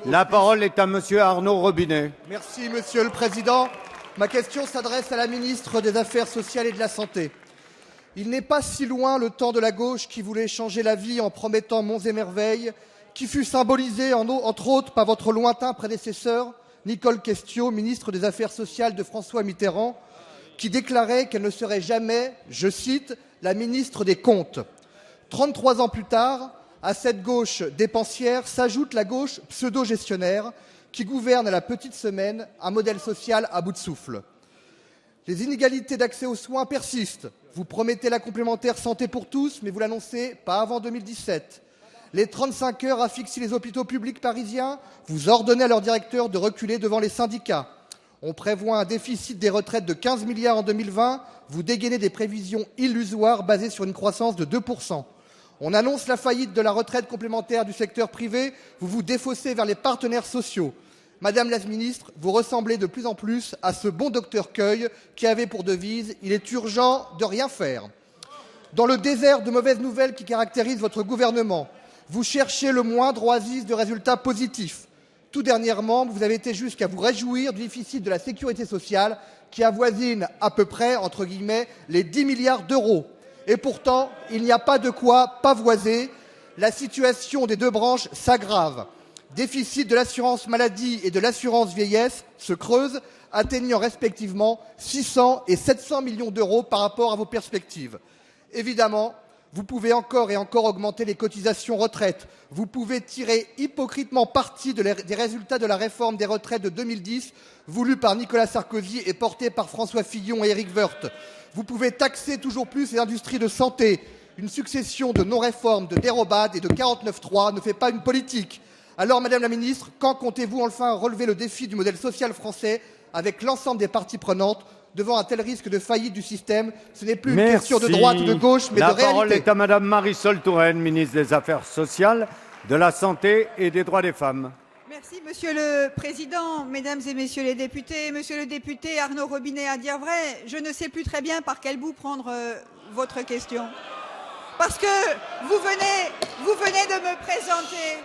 La parole est à Monsieur Arnaud Robinet. Merci, Monsieur le Président. Ma question s'adresse à la ministre des Affaires sociales et de la Santé. Il n'est pas si loin le temps de la gauche qui voulait changer la vie en promettant monts et merveilles, qui fut symbolisé entre autres par votre lointain prédécesseur, Nicole Questiot, ministre des Affaires sociales de François Mitterrand, qui déclarait qu'elle ne serait jamais, je cite, la ministre des Comptes. 33 ans plus tard, à cette gauche dépensière s'ajoute la gauche pseudo-gestionnaire qui gouverne à la petite semaine un modèle social à bout de souffle. Les inégalités d'accès aux soins persistent. Vous promettez la complémentaire santé pour tous, mais vous l'annoncez pas avant 2017. Les 35 heures asphyxient les hôpitaux publics parisiens. Vous ordonnez à leurs directeurs de reculer devant les syndicats. On prévoit un déficit des retraites de 15 milliards en 2020. Vous dégainez des prévisions illusoires basées sur une croissance de 2%. On annonce la faillite de la retraite complémentaire du secteur privé, vous vous défaussez vers les partenaires sociaux. Madame la ministre, vous ressemblez de plus en plus à ce bon docteur Cueil qui avait pour devise « Il est urgent de rien faire ». Dans le désert de mauvaises nouvelles qui caractérise votre gouvernement, vous cherchez le moindre oasis de résultats positifs. Tout dernièrement, vous avez été jusqu'à vous réjouir du déficit de la sécurité sociale qui avoisine à peu près, entre guillemets, les 10 milliards d'euros. Et pourtant, il n'y a pas de quoi pavoiser. La situation des deux branches s'aggrave. Déficit de l'assurance maladie et de l'assurance vieillesse se creuse, atteignant respectivement 600 et 700 millions d'euros par rapport à vos perspectives. Évidemment, vous pouvez encore et encore augmenter les cotisations retraite. Vous pouvez tirer hypocritement parti des résultats de la réforme des retraites de 2010, voulue par Nicolas Sarkozy et portée par François Fillon et Éric Woerth. Vous pouvez taxer toujours plus les industries de santé. Une succession de non-réformes, de dérobades et de 49.3 ne fait pas une politique. Alors, Madame la Ministre, quand comptez-vous enfin relever le défi du modèle social français avec l'ensemble des parties prenantes devant un tel risque de faillite du système? Ce n'est plus une question de droite ou de gauche, mais de réalité. La parole est à Madame Marisol Touraine, ministre des Affaires sociales, de la Santé et des droits des femmes. Merci, Monsieur le Président, Mesdames et Messieurs les députés. Monsieur le député Arnaud Robinet, à dire vrai, je ne sais plus très bien par quel bout prendre votre question. Parce que vous venez de me présenter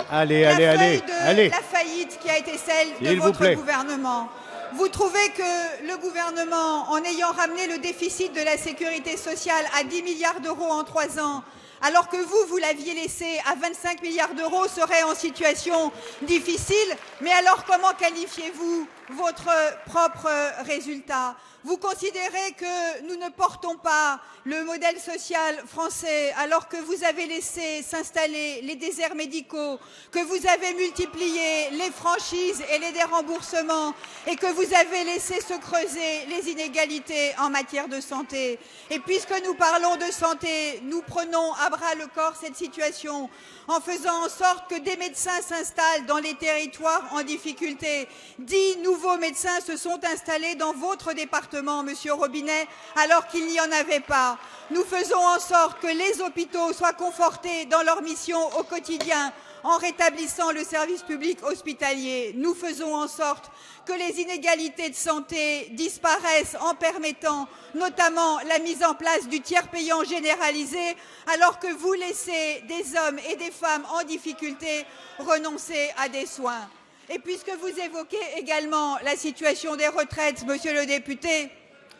la faillite qui a été celle de votre gouvernement. Vous trouvez que le gouvernement, en ayant ramené le déficit de la sécurité sociale à 10 milliards d'euros en 3 ans, alors que vous l'aviez laissé à 25 milliards d'euros, serait en situation difficile. Mais alors, comment qualifiez-vous votre propre résultat? Vous considérez que nous ne portons pas le modèle social français alors que vous avez laissé s'installer les déserts médicaux, que vous avez multiplié les franchises et les déremboursements et que vous avez laissé se creuser les inégalités en matière de santé. Et puisque nous parlons de santé, nous prenons à bras le corps cette situation en faisant en sorte que des médecins s'installent dans les territoires en difficulté. 10 nouveaux médecins se sont installés dans votre département, Monsieur Robinet, alors qu'il n'y en avait pas. Nous faisons en sorte que les hôpitaux soient confortés dans leur mission au quotidien en rétablissant le service public hospitalier. Nous faisons en sorte que les inégalités de santé disparaissent en permettant notamment la mise en place du tiers payant généralisé, alors que vous laissez des hommes et des femmes en difficulté renoncer à des soins. Et puisque vous évoquez également la situation des retraites, Monsieur le député,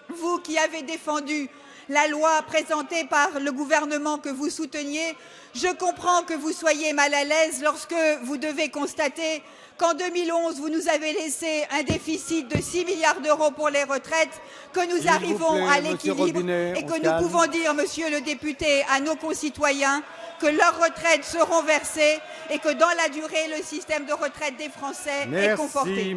vous qui avez défendu la loi présentée par le gouvernement que vous souteniez, je comprends que vous soyez mal à l'aise lorsque vous devez constater qu'en 2011, vous nous avez laissé un déficit de 6 milliards d'euros pour les retraites, que nous arrivons à l'équilibre et que nous pouvons dire, Monsieur le député, à nos concitoyens que leurs retraites seront versées et que dans la durée, le système de retraite des Français est conforté.